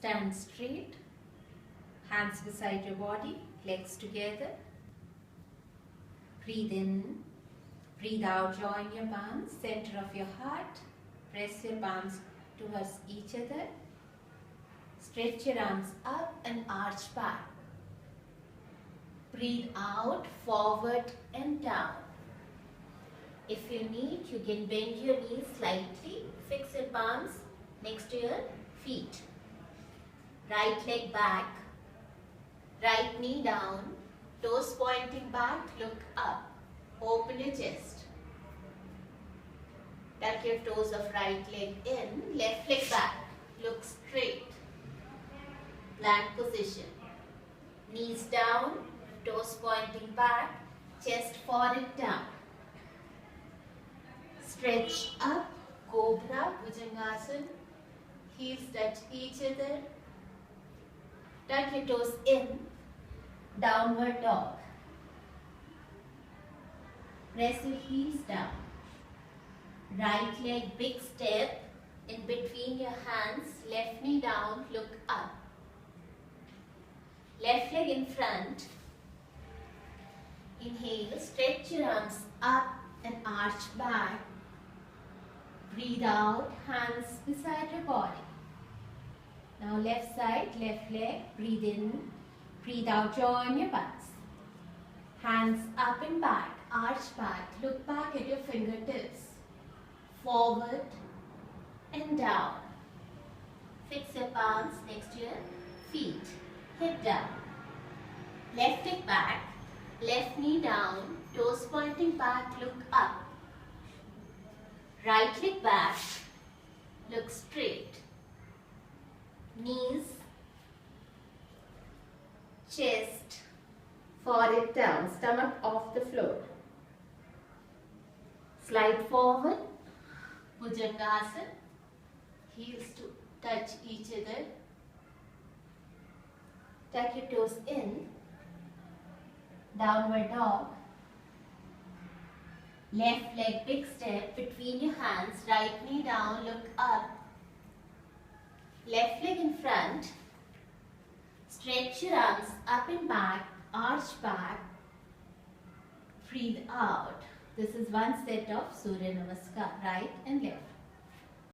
Stand straight, hands beside your body, legs together. Breathe in, breathe out, join your palms, center of your heart. Press your palms towards each other. Stretch your arms up and arch back. Breathe out, forward and down. If you need, you can bend your knees slightly. Fix your palms next to your feet. Right leg back, right knee down, toes pointing back, look up. Open your chest. Tuck your toes of right leg in, left leg back, look straight. Plank position. Knees down, toes pointing back, chest forward down. Stretch up, Cobra, Bhujangasana. Heels touch each other. Tuck your toes in, downward dog. Press your heels down. Right leg big step in between your hands, left knee down, look up. Left leg in front. Inhale, stretch your arms up and arch back. Breathe out, hands beside your body. Now left side, left leg, breathe in, breathe out, join your palms. Hands up and back, arch back, look back at your fingertips. Forward and down. Fix your palms next to your feet. Head down. Left leg back, left knee down, toes pointing back, look up. Right leg back, look straight. Knees, chest, forehead down, stomach off the floor. Slide forward, Bhujangasana, heels to touch each other. Tuck your toes in, downward dog. Left leg big step between your hands, right knee down, look up. Left leg in front. Stretch your arms up and back, arch back. Breathe out. This is one set of Surya Namaskar, right and left.